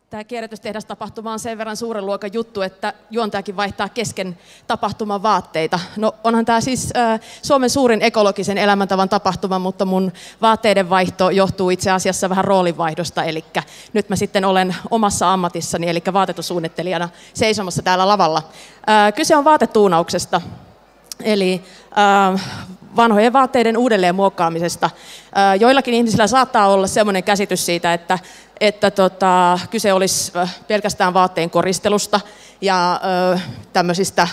Tämä kierrätystehdastapahtuma on sen verran suuren luokan juttu, että juontajakin vaihtaa kesken tapahtuman vaatteita. No onhan tämä siis Suomen suurin ekologisen elämäntavan tapahtuma, mutta mun vaatteiden vaihto johtuu itse asiassa vähän roolinvaihdosta. Eli nyt mä sitten olen omassa ammatissani, eli vaatetussuunnittelijana seisomassa täällä lavalla. Kyse on vaatetuunauksesta, eli vanhojen vaatteiden uudelleen muokkaamisesta. Joillakin ihmisillä saattaa olla sellainen käsitys siitä, että kyse olisi pelkästään vaatteen koristelusta ja tämmöisistä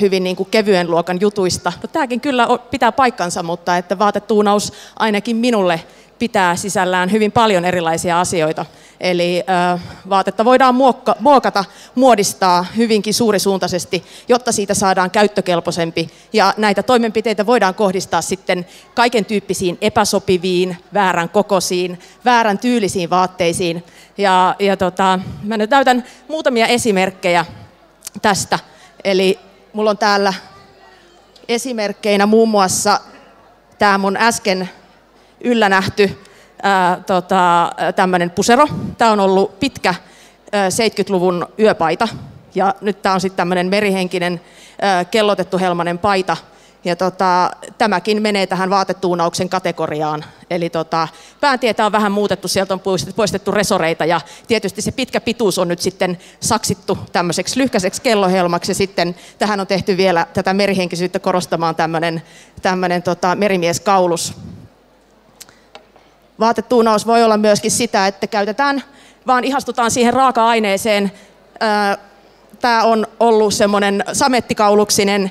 hyvin niin kuin kevyen luokan jutuista. No, tämäkin kyllä pitää paikkansa, mutta että vaatetuunaus ainakin minulle pitää sisällään hyvin paljon erilaisia asioita. Eli vaatetta voidaan muokata, muodistaa hyvinkin suurisuuntaisesti, jotta siitä saadaan käyttökelpoisempi. Ja näitä toimenpiteitä voidaan kohdistaa sitten kaiken tyyppisiin epäsopiviin, väärän kokoisiin, väärän tyylisiin vaatteisiin. Mä nyt näytän muutamia esimerkkejä tästä. Eli mulla on täällä esimerkkeinä muun muassa tämä mun äsken yllä nähty tämmöinen pusero. Tämä on ollut pitkä 70-luvun yöpaita ja nyt tämä on sitten tämmöinen merihenkinen kellotettu helmainen paita. Ja tämäkin menee tähän vaatetuunauksen kategoriaan. Eli pääntietä on vähän muutettu, sieltä on poistettu resoreita ja tietysti se pitkä pituus on nyt sitten saksittu tämmöiseksi lyhkäiseksi kellohelmaksi ja sitten tähän on tehty vielä tätä merihenkisyyttä korostamaan tämmöinen merimieskaulus. Vaatetuunaus voi olla myöskin sitä, että vaan ihastutaan siihen raaka-aineeseen. Tämä on ollut semmoinen samettikauluksinen,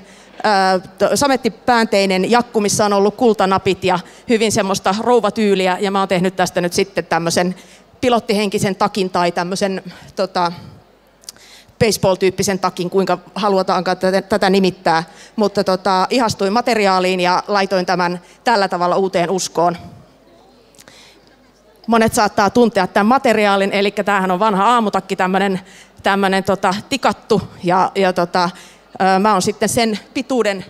samettipäänteinen jakku, missä on ollut kultanapit ja hyvin semmoista rouvatyyliä. Ja mä oon tehnyt tästä nyt sitten tämmöisen pilottihenkisen takin tai tämmöisen baseball-tyyppisen takin, kuinka halutaankaan tätä nimittää. Mutta ihastuin materiaaliin ja laitoin tämän tällä tavalla uuteen uskoon. Monet saattaa tuntea tämän materiaalin, eli tämähän on vanha aamutakki, tämmöinen tikattu, ja mä oon sitten sen pituuden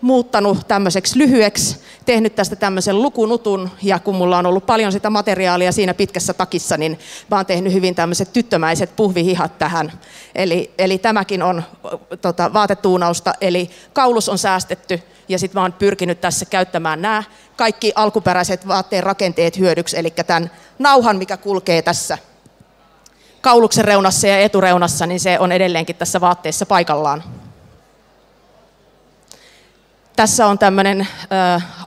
muuttanut tämmöiseksi lyhyeksi, tehnyt tästä tämmöisen lukunutun, ja kun mulla on ollut paljon sitä materiaalia siinä pitkässä takissa, niin mä oon tehnyt hyvin tämmöiset tyttömäiset puhvihihat tähän. Eli tämäkin on vaatetuunausta, eli kaulus on säästetty, ja sitten mä oon pyrkinyt tässä käyttämään nämä kaikki alkuperäiset vaatteen rakenteet hyödyksi, eli tämän nauhan, mikä kulkee tässä kauluksen reunassa ja etureunassa, niin se on edelleenkin tässä vaatteessa paikallaan. Tässä on tämmöinen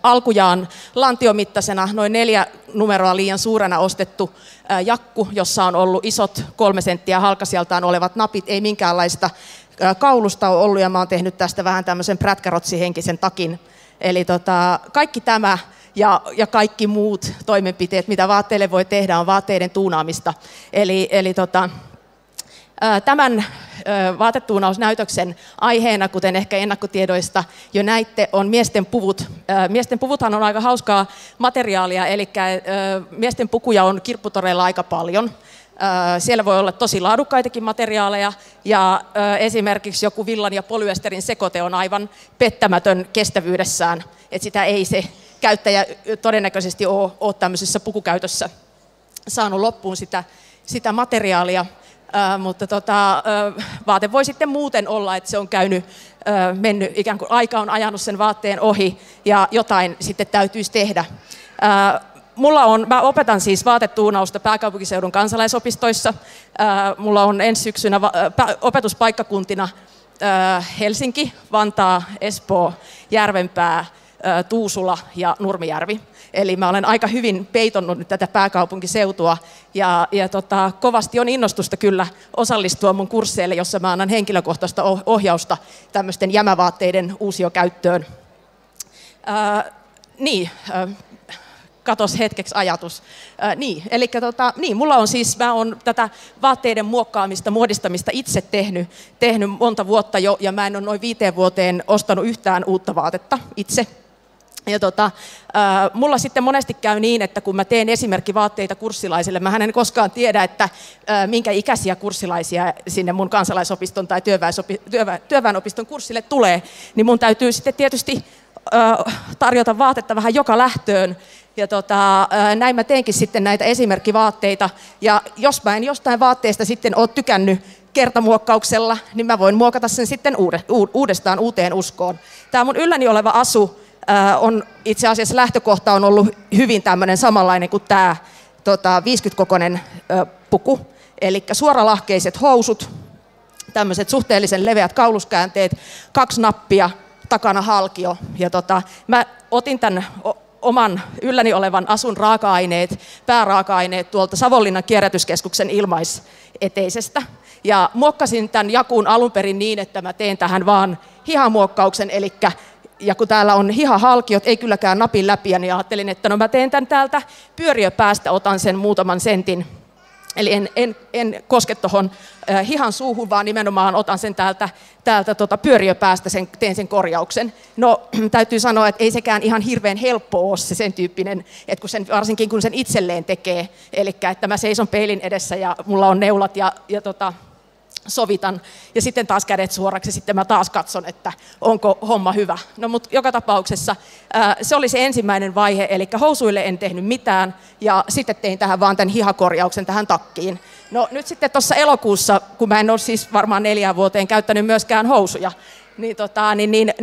alkujaan lantiomittaisena noin 4 numeroa liian suurena ostettu jakku, jossa on ollut isot 3 senttiä halkasijaltaan olevat napit, ei minkäänlaista kaulusta ole ollut, ja mä oon tehnyt tästä vähän tämmöisen prätkärotsihenkisen takin. Eli kaikki tämä ja kaikki muut toimenpiteet, mitä vaatteille voi tehdä, on vaatteiden tuunaamista. Tämän vaatetuunausnäytöksen aiheena, kuten ehkä ennakkotiedoista jo näitte, on miesten puvut. Miesten puvuthan on aika hauskaa materiaalia, eli miesten pukuja on kirpputoreilla aika paljon. Siellä voi olla tosi laadukkaitakin materiaaleja, ja esimerkiksi joku villan ja polyesterin sekoite on aivan pettämätön kestävyydessään, että sitä ei se käyttäjä todennäköisesti ole tämmöisessä pukukäytössä saanut loppuun sitä materiaalia. Mutta vaate voi sitten muuten olla, että se on mennyt ikään kuin aika on ajanut sen vaatteen ohi ja jotain sitten täytyisi tehdä. Mä opetan siis vaatetuunausta pääkaupunkiseudun kansalaisopistoissa. Mulla on ensi syksynä opetuspaikkakuntina Helsinki, Vantaa, Espoo, Järvenpää, Tuusula ja Nurmijärvi. Eli mä olen aika hyvin peitonnut nyt tätä pääkaupunkiseutua ja kovasti on innostusta kyllä osallistua mun kursseille, jossa mä annan henkilökohtaista ohjausta tämmöisten jämävaatteiden uusiokäyttöön. Katos hetkeksi ajatus. Mulla on siis, mä oon tätä vaatteiden muokkaamista, muodistamista itse tehnyt monta vuotta jo, ja mä en ole noin 5 vuoteen ostanut yhtään uutta vaatetta itse. Ja mulla sitten monesti käy niin, että kun mä teen esimerkkivaatteita kurssilaisille, mä en koskaan tiedä, että minkä ikäisiä kurssilaisia sinne mun kansalaisopiston tai työväenopiston kurssille tulee, niin mun täytyy sitten tietysti tarjota vaatetta vähän joka lähtöön, Ja näin mä teenkin sitten näitä esimerkkivaatteita. Ja jos mä en jostain vaatteesta sitten ole tykännyt kertamuokkauksella, niin mä voin muokata sen sitten uudestaan uuteen uskoon. Tämä mun ylläni oleva asu on itse asiassa lähtökohta on ollut hyvin tämmöinen samanlainen kuin tämä 50-kokoinen puku. Eli suoralahkeiset housut, tämmöiset suhteellisen leveät kauluskäänteet, 2 nappia, takana halkio. Ja mä otin tämän oman ylläni olevan asun pääraaka-aineet tuolta Savonlinnan kierrätyskeskuksen ilmaiseteisestä. Ja muokkasin tämän jakun alun perin niin, että mä teen tähän vaan hihamuokkauksen, ja kun täällä on hihahalkiot, ei kylläkään napin läpi, niin ajattelin, että no mä teen tämän täältä pyöriöpäästä, otan sen muutaman sentin. Eli en koske tuohon hihan suuhun, vaan nimenomaan otan sen täältä pyöriöpäästä, teen sen korjauksen. No täytyy sanoa, että ei sekään ihan hirveän helppo ole se sen tyyppinen, että varsinkin kun sen itselleen tekee. Eli että mä seison peilin edessä ja mulla on neulat ja sovitan ja sitten taas kädet suoraksi ja sitten mä taas katson, että onko homma hyvä. No mutta joka tapauksessa se oli se ensimmäinen vaihe, eli housuille en tehnyt mitään ja sitten tein tähän vaan tämän hihakorjauksen tähän takkiin. No nyt sitten tuossa elokuussa, kun mä en ole siis varmaan 4 vuoteen käyttänyt myöskään housuja, niin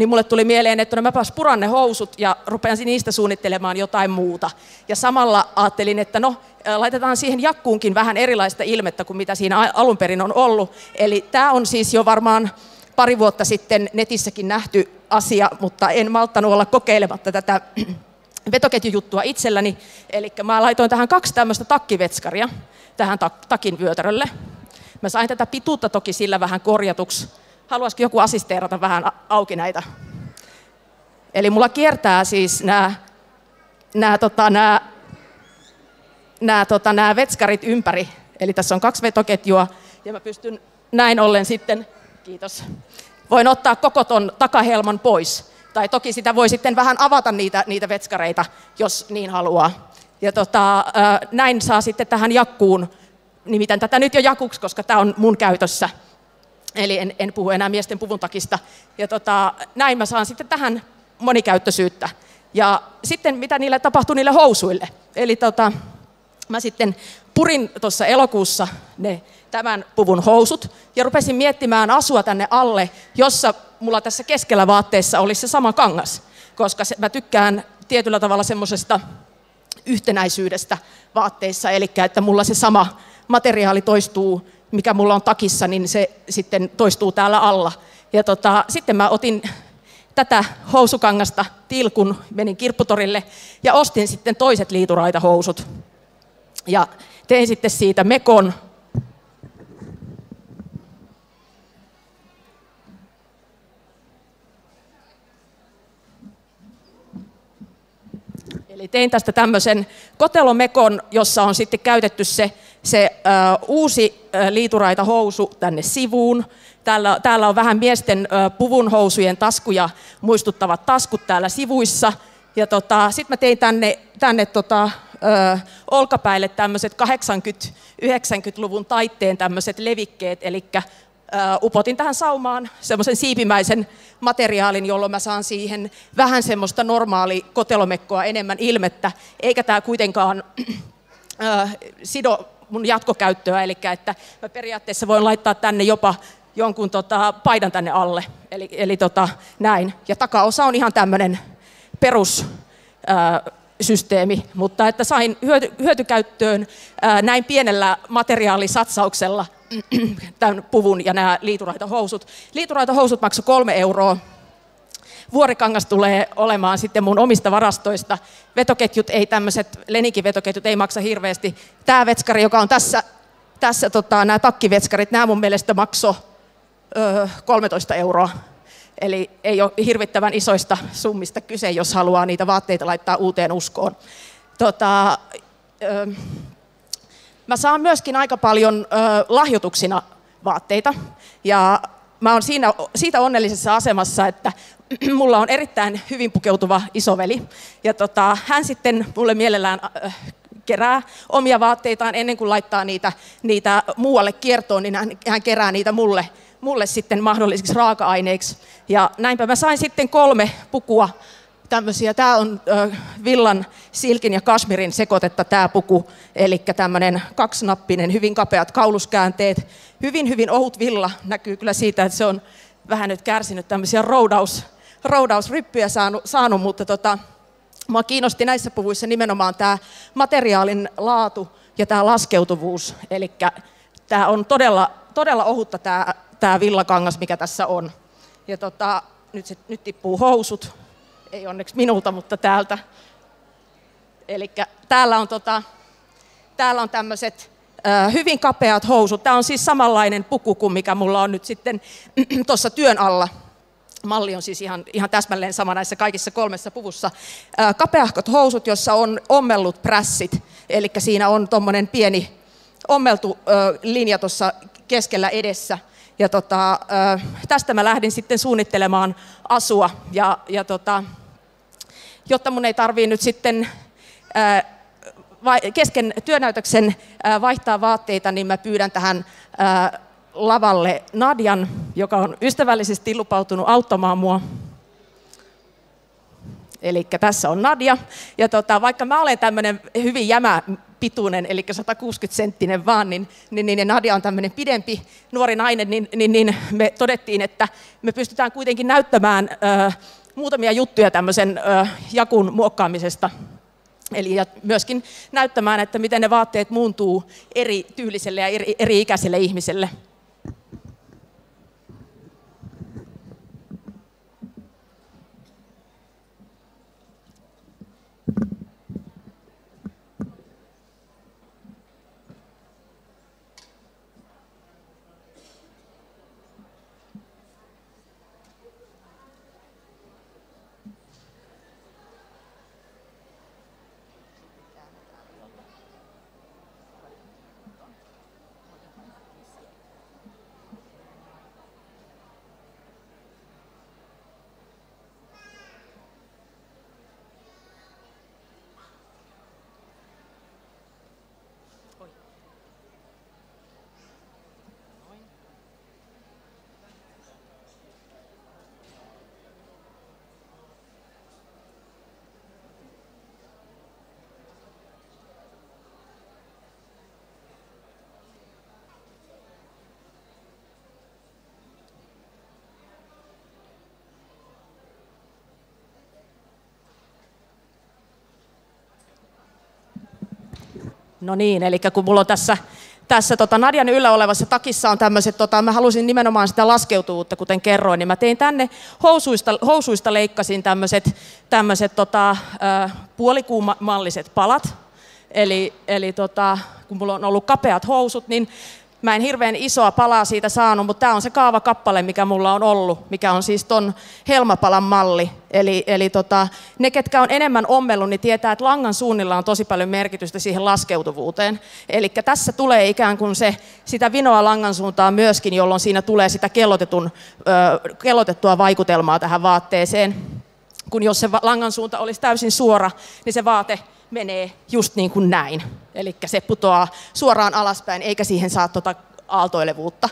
mulle tuli mieleen, että no mäpäs puran ne housut ja rupean niistä suunnittelemaan jotain muuta. Ja samalla ajattelin, että no laitetaan siihen jakkuunkin vähän erilaista ilmettä kuin mitä siinä alun perin on ollut. Eli tämä on siis jo varmaan 2 vuotta sitten netissäkin nähty asia, mutta en malttanut olla kokeilematta tätä vetoketjujuttua itselläni. Eli mä laitoin tähän 2 tämmöistä takkivetskaria tähän takin vyötärölle. Mä sain tätä pituutta toki sillä vähän korjatuksi. Haluaisiko joku assisteerata vähän auki näitä? Eli mulla kiertää siis nämä vetskarit ympäri. Eli tässä on 2 vetoketjua ja mä pystyn näin ollen sitten, kiitos, voin ottaa koko ton takahelman pois. Tai toki sitä voi sitten vähän avata niitä vetskareita, jos niin haluaa. Ja näin saa sitten tähän jakkuun, nimitän tätä nyt jo jakuksi, koska tämä on mun käytössä. Eli en puhu enää miesten puvun takista. Ja näin mä saan sitten tähän monikäyttöisyyttä. Ja sitten mitä niille tapahtui niille housuille. Eli mä sitten purin tuossa elokuussa tämän puvun housut ja rupesin miettimään asua tänne alle, jossa mulla tässä keskellä vaatteessa olisi se sama kangas. Koska mä tykkään tietyllä tavalla semmoisesta yhtenäisyydestä vaatteissa, eli että mulla se sama materiaali toistuu, mikä mulla on takissa, niin se sitten toistuu täällä alla. Ja sitten mä otin tätä housukangasta tilkun, menin kirpputorille ja ostin sitten toiset liituraitahousut. Ja tein sitten siitä mekon. Eli tein tästä tämmöisen kotelomekon, jossa on sitten käytetty se uusi liituraitahousu tänne sivuun. Täällä on vähän miesten puvunhousujen taskuja muistuttavat taskut täällä sivuissa. Ja sitten mä tein tänne olkapäille tämmöiset 80-90-luvun taitteen tämmöiset levikkeet, eli upotin tähän saumaan semmoisen siipimäisen materiaalin, jolloin mä saan siihen vähän semmoista normaalia kotelomekkoa enemmän ilmettä, eikä tämä kuitenkaan sido mun jatkokäyttöä, eli että mä periaatteessa voin laittaa tänne jopa jonkun paidan tänne alle, eli näin. Ja takaosa on ihan tämmöinen perussysteemi, mutta että sain hyötykäyttöön näin pienellä materiaalisatsauksella tämän puvun ja nämä liituraitahousut. Liituraitahousut maksoi 3 €. Vuorikangas tulee olemaan sitten mun omista varastoista. Vetoketjut ei tämmöiset, Lenikin-vetoketjut ei maksa hirveästi. Tämä vetskari, joka on tässä nämä takkivetskarit, nämä mun mielestä maksoi 13 €. Eli ei ole hirvittävän isoista summista kyse, jos haluaa niitä vaatteita laittaa uuteen uskoon. Mä saan myöskin aika paljon lahjoituksina vaatteita. Ja mä oon siitä onnellisessa asemassa, että mulla on erittäin hyvin pukeutuva isoveli. Ja hän sitten mulle mielellään kerää omia vaatteitaan ennen kuin laittaa niitä muualle kiertoon, niin hän kerää niitä mulle sitten mahdollisiksi raaka-aineiksi. Ja näinpä mä sain sitten 3 pukua tämmöisiä. Tämä on villan, silkin ja kashmirin sekoitetta tämä puku, eli tämmöinen kaksinappinen, hyvin kapeat kauluskäänteet, hyvin ohut villa, näkyy kyllä siitä, että se on vähän nyt kärsinyt tämmöisiä roudausryppyjä saanut, mutta mua kiinnosti näissä puvuissa nimenomaan tämä materiaalin laatu ja tämä laskeutuvuus, eli tämä on todella ohutta tämä villakangas, mikä tässä on. Ja nyt tippuu housut, ei onneksi minulta, mutta täältä. Eli täällä on tämmöiset hyvin kapeat housut. Tämä on siis samanlainen puku kuin mikä mulla on nyt sitten tuossa työn alla. Malli on siis ihan täsmälleen sama näissä kaikissa 3 puvussa. Kapeahkot housut, jossa on ommellut prässit, eli siinä on tuommoinen pieni ommeltu linja tuossa keskellä edessä. Ja tästä mä lähdin sitten suunnittelemaan asua, jotta mun ei tarvitse nyt sitten kesken työnäytöksen vaihtaa vaatteita, niin mä pyydän tähän lavalle Nadian, joka on ystävällisesti lupautunut auttamaan mua. Eli tässä on Nadia. Ja vaikka mä olen tämmöinen hyvin jämäpituinen, eli 160-senttinen vaan, niin Nadia on tämmöinen pidempi nuori nainen, niin me todettiin, että me pystytään kuitenkin näyttämään muutamia juttuja tämmöisen jakun muokkaamisesta. Eli ja myöskin näyttämään, että miten ne vaatteet muuntuu eri tyyliselle ja eri ikäiselle ihmiselle. No niin, eli kun mulla on tässä Nadian yllä olevassa takissa on tämmöiset, mä halusin nimenomaan sitä laskeutuvuutta, kuten kerroin, niin mä tein tänne housuista leikkasin tämmöiset puolikuumalliset palat, eli kun mulla on ollut kapeat housut, niin mä en hirveän isoa palaa siitä saanut, mutta tämä on se kaavakappale, mikä mulla on ollut, mikä on siis ton helmapalan malli. Eli ne, ketkä on enemmän ommellut, niin tietää, että langan suunnilla on tosi paljon merkitystä siihen laskeutuvuuteen. Eli tässä tulee ikään kuin sitä vinoa langan suuntaan myöskin, jolloin siinä tulee sitä kellotettua vaikutelmaa tähän vaatteeseen. Kun jos se langan suunta olisi täysin suora, niin se vaate menee just niin kuin näin. Eli se putoaa suoraan alaspäin, eikä siihen saa aaltoilevuutta.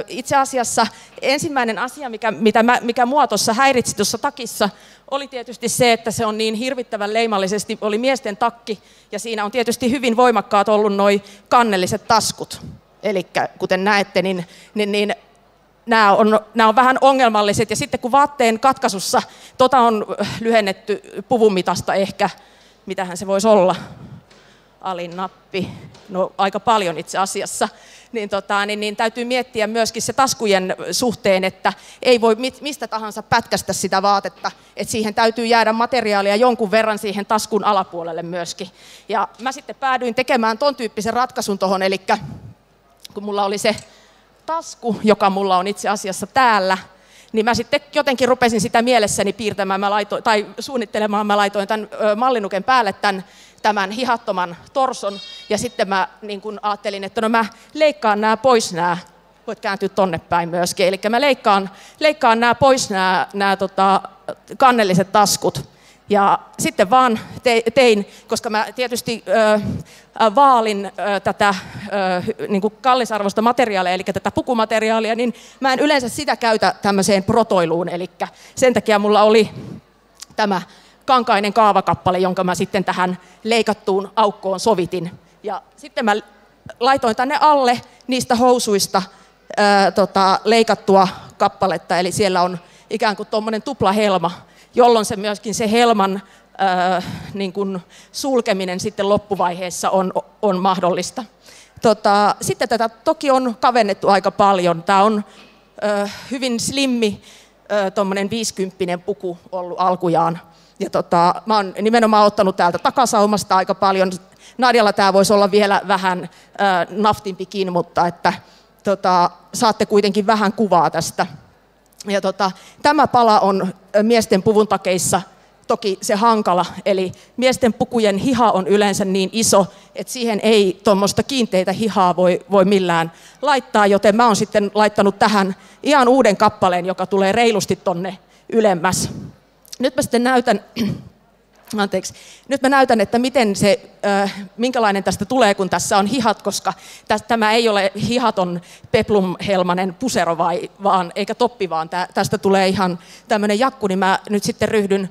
Itse asiassa ensimmäinen asia, mikä mua tuossa häiritsi tuossa takissa, oli tietysti se, että se on niin hirvittävän leimallisesti, oli miesten takki, ja siinä on tietysti hyvin voimakkaat ollut nuo kannelliset taskut. Eli kuten näette, niin nämä on vähän ongelmalliset, ja sitten kun vaatteen katkaisussa on lyhennetty puvun mitasta ehkä, mitähän se voisi olla, alin nappi, no aika paljon itse asiassa, niin täytyy miettiä myöskin se taskujen suhteen, että ei voi mistä tahansa pätkästä sitä vaatetta, että siihen täytyy jäädä materiaalia jonkun verran siihen taskun alapuolelle myöskin. Ja mä sitten päädyin tekemään ton tyyppisen ratkaisun tuohon, eli kun mulla oli se tasku, joka mulla on itse asiassa täällä, niin mä sitten jotenkin rupesin sitä mielessäni piirtämään tai suunnittelemaan. Mä laitoin tämän mallinuken päälle tämän hihattoman torson, ja sitten mä niin kun ajattelin, että no mä leikkaan nämä pois, voit kääntyä tonne päin myöskin, eli mä leikkaan nämä pois nämä kannelliset taskut. Ja sitten vaan tein, koska mä tietysti vaalin tätä niin kuin kallisarvoista materiaalia, eli tätä pukumateriaalia, niin mä en yleensä sitä käytä tämmöiseen protoiluun, eli sen takia mulla oli tämä kankainen kaavakappale, jonka mä sitten tähän leikattuun aukkoon sovitin. Ja sitten mä laitoin tänne alle niistä housuista leikattua kappaletta, eli siellä on ikään kuin tuommoinen tuplahelma, jolloin se myöskin se helman niin kuin sulkeminen sitten loppuvaiheessa on mahdollista. Sitten tätä toki on kavennettu aika paljon. Tämä on hyvin slimmi, tuommoinen 50 puku ollut alkujaan. Ja mä oon nimenomaan ottanut täältä takasaumasta aika paljon. Nadjalla tämä voisi olla vielä vähän naftimpikin, mutta että, saatte kuitenkin vähän kuvaa tästä. Ja tämä pala on miesten puvun takeissa toki se hankala, eli miesten pukujen hiha on yleensä niin iso, että siihen ei tuommoista kiinteitä hihaa voi millään laittaa, joten mä oon sitten laittanut tähän ihan uuden kappaleen, joka tulee reilusti tonne ylemmäs. Nyt mä sitten näytän, että minkälainen tästä tulee, kun tässä on hihat, koska tämä ei ole hihaton peplumhelmanen pusero vaan eikä toppi, vaan tästä tulee ihan tämmöinen jakku, niin mä nyt sitten ryhdyn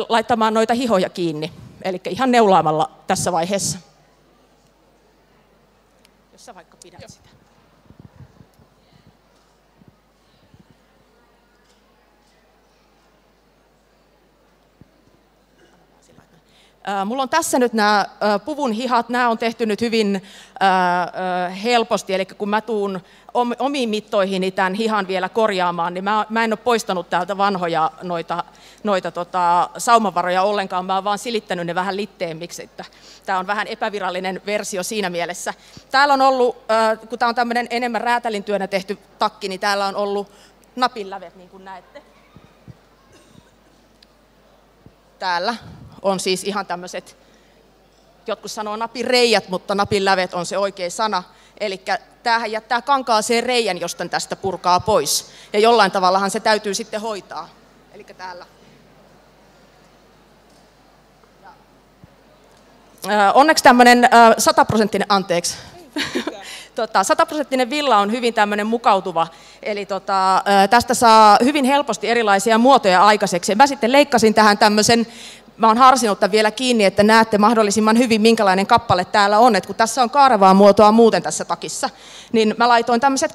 laittamaan noita hihoja kiinni, eli ihan neulaamalla tässä vaiheessa. Jos sä vaikka pidät sitä. Mulla on tässä nyt nämä puvun hihat, nämä on tehty nyt hyvin helposti, eli kun mä tuun omiin mittoihini tämän hihan vielä korjaamaan, niin mä en ole poistanut täältä vanhoja noita saumavaroja ollenkaan, mä oon vaan silittänyt ne vähän litteemmiksi, että tämä on vähän epävirallinen versio siinä mielessä. Täällä on ollut, kun tämä on tämmöinen enemmän räätälintyönä tehty takki, niin täällä on ollut napinlävet, niin kuin näette. Täällä on siis ihan tämmöiset, jotkut sanoo napinreijät, mutta napinlävet on se oikea sana. Eli tämähän jättää kankaaseen reijän, jos tämän tästä purkaa pois. Ja jollain tavallahan se täytyy sitten hoitaa. Eli täällä. Onneksi tämmöinen 100% villa on hyvin tämmöinen mukautuva, eli tästä saa hyvin helposti erilaisia muotoja aikaiseksi. Mä sitten leikkasin tähän tämmöisen, mä oon harsinut tämän vielä kiinni, että näette mahdollisimman hyvin, minkälainen kappale täällä on. Et kun tässä on kaarevaa muotoa muuten tässä takissa, niin mä laitoin tämmöiset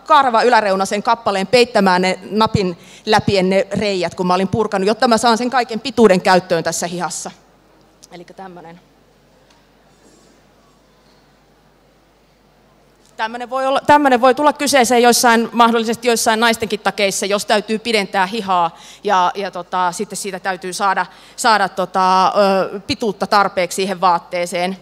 kaareva yläreunaisen kappaleen peittämään ne napin läpien ne reijät, kun mä olin purkanut, jotta mä saan sen kaiken pituuden käyttöön tässä hihassa. Eli tämmöinen. Tämmöinen voi tulla kyseeseen mahdollisesti joissain naistenkin takeissa, jos täytyy pidentää hihaa ja sitten siitä täytyy saada pituutta tarpeeksi siihen vaatteeseen.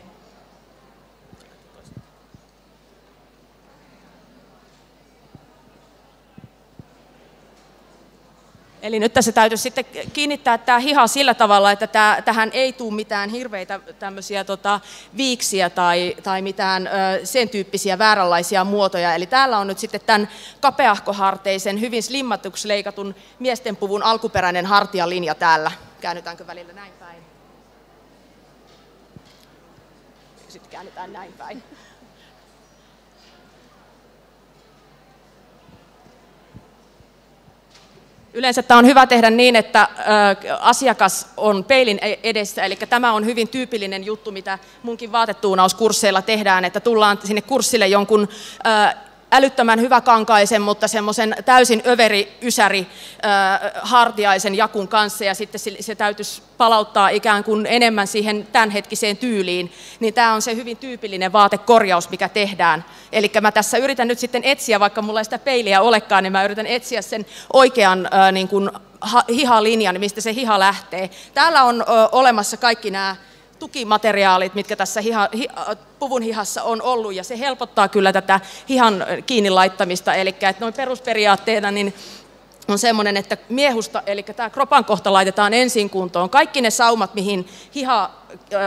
Eli nyt tässä täytyy sitten kiinnittää tämä hiha sillä tavalla, että tähän ei tule mitään hirveitä tämmöisiä viiksiä tai mitään sen tyyppisiä vääränlaisia muotoja. Eli täällä on nyt sitten tämän kapeahkoharteisen, hyvin slimmatuksi leikatun miesten puvun alkuperäinen hartialinja täällä. Käännytäänkö välillä näin päin? Sitten käännetään näin päin. Yleensä tämä on hyvä tehdä niin, että asiakas on peilin edessä, eli tämä on hyvin tyypillinen juttu, mitä munkin vaatetuunauskursseilla tehdään, että tullaan sinne kurssille jonkun älyttömän hyväkankaisen, mutta semmoisen täysin överi-ysäri hartiaisen jakun kanssa, ja sitten se täytyisi palauttaa ikään kuin enemmän siihen tämänhetkiseen tyyliin, niin tämä on se hyvin tyypillinen vaatekorjaus, mikä tehdään. Eli mä tässä yritän nyt sitten etsiä, vaikka mulla ei sitä peiliä olekaan, niin mä yritän etsiä sen oikean niin kuin hihalinjan, mistä se hiha lähtee. Täällä on olemassa kaikki nämä tukimateriaalit, mitkä tässä puvun hihassa on ollut, ja se helpottaa kyllä tätä hihan kiinni laittamista, eli että noin perusperiaatteena niin on semmoinen, että miehusta, eli tämä kropan kohta laitetaan ensin kuntoon. Kaikki ne saumat, mihin hiha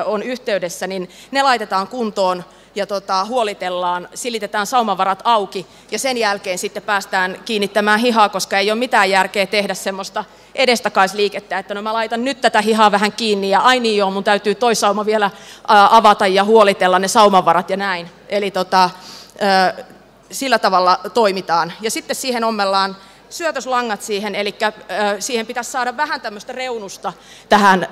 on yhteydessä, niin ne laitetaan kuntoon ja huolitellaan, silitetään saumavarat auki ja sen jälkeen sitten päästään kiinnittämään hihaa, koska ei ole mitään järkeä tehdä semmoista edestakaisliikettä, että no mä laitan nyt tätä hihaa vähän kiinni ja ai niin joo, mun täytyy toi sauma vielä avata ja huolitella ne saumavarat ja näin. Eli sillä tavalla toimitaan. Ja sitten siihen ommellaan syötöslangat siihen, eli siihen pitäisi saada vähän tämmöistä reunusta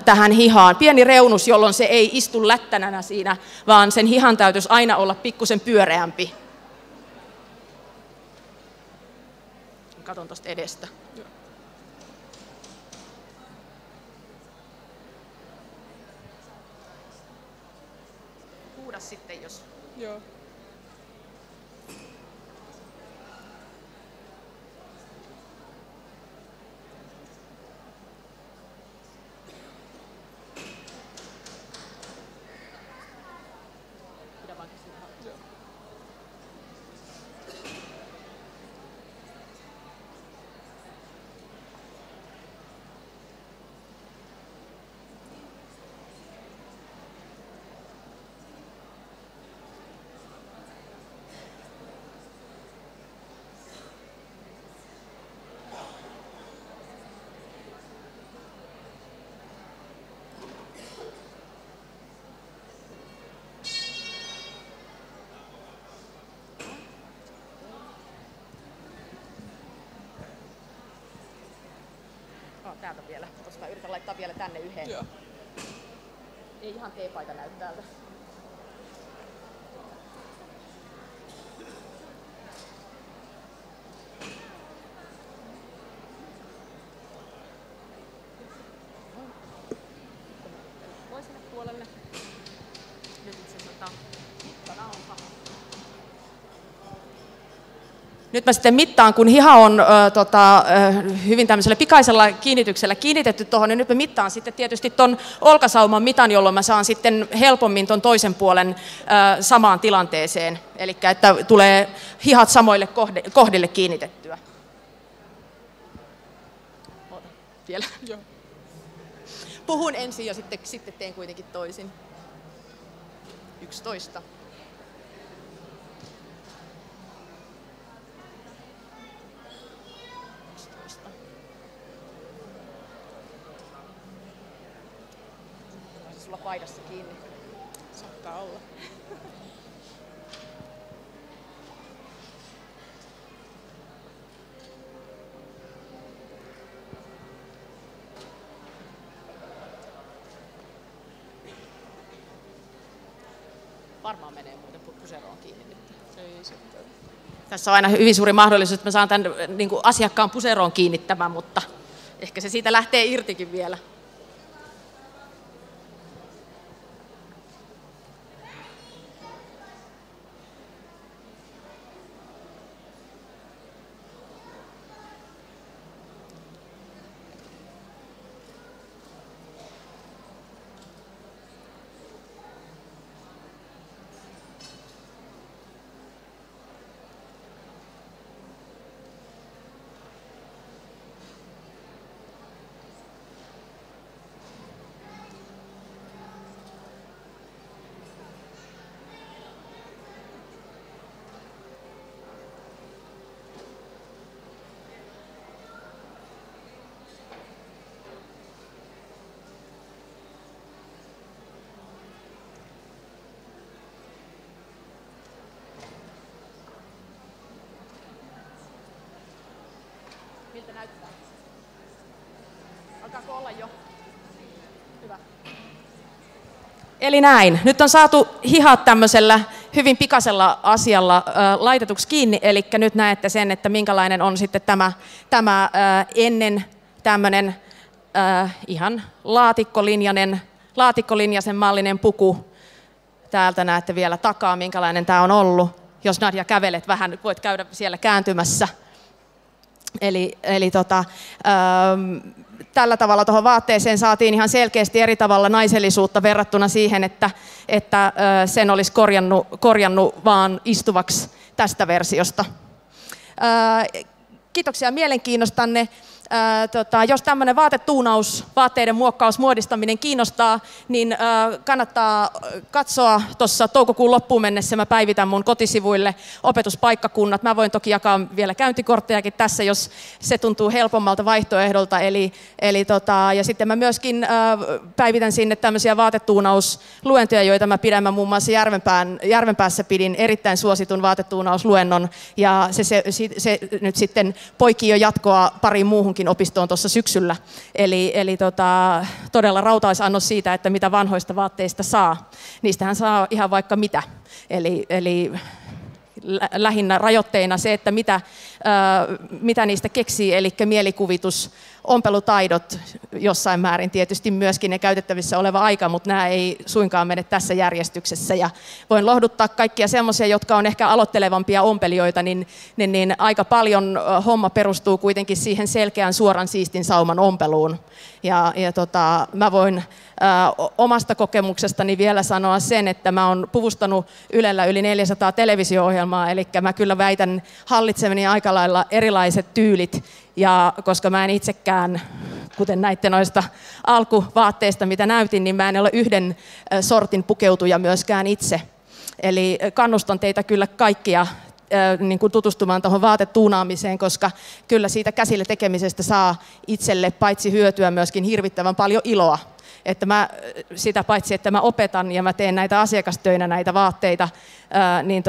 tähän hihaan. Pieni reunus, jolloin se ei istu lättänänä siinä, vaan sen hihan täytyisi aina olla pikkusen pyöreämpi. Katon tuosta edestä. Huuda sitten, jos... Joo. Täältä vielä, koska mä yritän laittaa vielä tänne yhden. Joo. Ei ihan teepaita näy täältä. Voi sinne puolelle. Nyt mä sitten mittaan, kun hiha on hyvin tämmöisellä pikaisella kiinnityksellä kiinnitetty tuohon, niin nyt mä mittaan sitten tietysti ton olkasauman mitan, jolloin mä saan sitten helpommin ton toisen puolen samaan tilanteeseen. Eli että tulee hihat samoille kohdille kiinnitettyä. Ota, vielä. Joo. Puhun ensin ja sitten teen kuitenkin toisin. 11. Sulla paidassa kiinni. Saattaa olla. Varmaan menee muuten puseroon kiinni nyt. Ei sitten. Tässä on aina hyvin suuri mahdollisuus, että mä saan tämän niin kuin asiakkaan puseroon kiinnittämään, mutta ehkä se siitä lähtee irtikin vielä. Miltä näyttää? Alkaako olla jo? Hyvä. Eli näin. Nyt on saatu hihat tämmöisellä hyvin pikaisella asialla laitetuksi kiinni. Eli nyt näette sen, että minkälainen on sitten tämä ennen tämmöinen ihan laatikkolinjaisen mallinen puku. Täältä näette vielä takaa, minkälainen tämä on ollut. Jos Nadia kävelet vähän, voit käydä siellä kääntymässä. Eli tällä tavalla tuohon vaatteeseen saatiin ihan selkeästi eri tavalla naisellisuutta verrattuna siihen, että sen olisi korjannut vaan istuvaksi tästä versiosta. Kiitoksia mielenkiinnostanne. Jos tämmöinen vaatetuunaus, vaatteiden muokkaus, muodistaminen kiinnostaa, niin kannattaa katsoa tuossa toukokuun loppuun mennessä. Mä päivitän mun kotisivuille opetuspaikkakunnat. Mä voin toki jakaa vielä käyntikorttejakin tässä, jos se tuntuu helpommalta vaihtoehdolta. Ja sitten mä myöskin päivitän sinne tämmöisiä vaatetuunausluentoja, joita mä pidän. Mä muun muassa Järvenpäässä pidin erittäin suositun vaatetuunausluennon, ja se nyt sitten poikii jo jatkoa pariin muuhunkin opistoon tuossa syksyllä. Eli todella rautaisannos siitä, että mitä vanhoista vaatteista saa. Niistähän saa ihan vaikka mitä. Eli lähinnä rajoitteina se, että mitä niistä keksii, eli mielikuvitus, ompelutaidot, jossain määrin tietysti myöskin ne käytettävissä oleva aika, mutta nämä ei suinkaan mene tässä järjestyksessä. Ja voin lohduttaa kaikkia semmoisia, jotka on ehkä aloittelevampia ompelijoita, niin aika paljon homma perustuu kuitenkin siihen selkeän suoran siistin sauman ompeluun. Mä voin omasta kokemuksestani vielä sanoa sen, että mä oon puvustanut Ylellä yli 400 televisio-ohjelmaa, eli mä kyllä väitän hallitsevani aika lailla erilaiset tyylit, ja koska mä en itsekään, kuten näitte noista alkuvaatteista, mitä näytin, niin mä en ole yhden sortin pukeutuja myöskään itse. Eli kannustan teitä kyllä kaikkia niin kuin tutustumaan tuohon vaatetuunaamiseen, koska kyllä siitä käsillä tekemisestä saa itselle paitsi hyötyä myöskin hirvittävän paljon iloa. Että sitä paitsi, että mä opetan ja mä teen näitä asiakastöinä näitä vaatteita, niin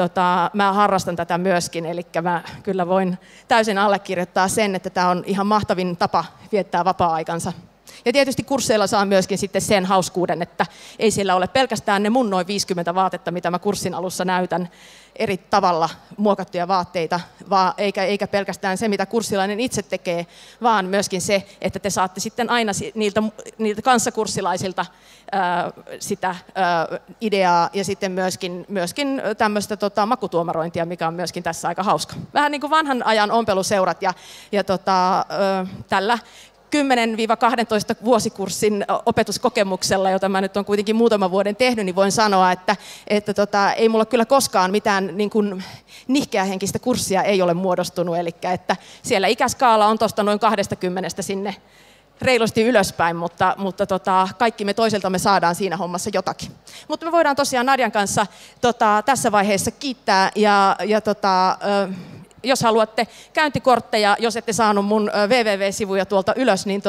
mä harrastan tätä myöskin. Eli mä kyllä voin täysin allekirjoittaa sen, että tämä on ihan mahtavin tapa viettää vapaa-aikansa. Ja tietysti kursseilla saa myöskin sitten sen hauskuuden, että ei siellä ole pelkästään ne mun noin 50 vaatetta, mitä mä kurssin alussa näytän, eri tavalla muokattuja vaatteita, eikä pelkästään se, mitä kurssilainen itse tekee, vaan myöskin se, että te saatte sitten aina niiltä kanssakurssilaisilta sitä ideaa ja sitten myöskin tämmöistä makutuomarointia, mikä on myöskin tässä aika hauska. Vähän niin kuin vanhan ajan ompeluseurat ja tällä 10-12 vuosikurssin opetuskokemuksella, jota mä nyt olen kuitenkin muutaman vuoden tehnyt, niin voin sanoa, että ei mulla kyllä koskaan mitään niin kuin nihkeähenkistä kurssia ei ole muodostunut. Eli että siellä ikäskaala on tuosta noin 20 sinne reilusti ylöspäin, mutta kaikki me toisiltamme saadaan siinä hommassa jotakin. Mutta me voidaan tosiaan Nadjan kanssa tässä vaiheessa kiittää jos haluatte käyntikortteja, jos ette saanut mun www-sivuja tuolta ylös, niin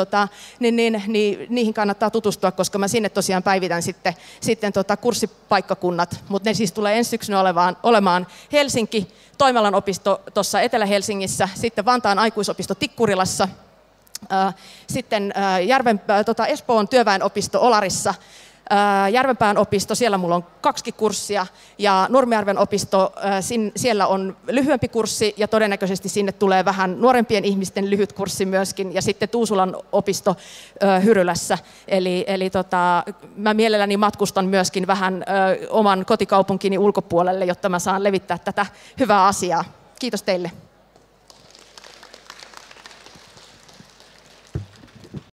niihin kannattaa tutustua, koska mä sinne tosiaan päivitän sitten kurssipaikkakunnat. Mutta ne siis tulee ensi syksynä olemaan Helsinki, Toimalan opisto tuossa Etelä-Helsingissä, sitten Vantaan aikuisopisto Tikkurilassa, sitten Espoon työväenopisto Olarissa, Järvenpään opisto, siellä mulla on 2 kurssia, ja Nurmijärven opisto, siellä on lyhyempi kurssi, ja todennäköisesti sinne tulee vähän nuorempien ihmisten lyhyt kurssi myöskin, ja sitten Tuusulan opisto Hyrylässä. Eli mä mielelläni matkustan myöskin vähän oman kotikaupunkini ulkopuolelle, jotta mä saan levittää tätä hyvää asiaa. Kiitos teille.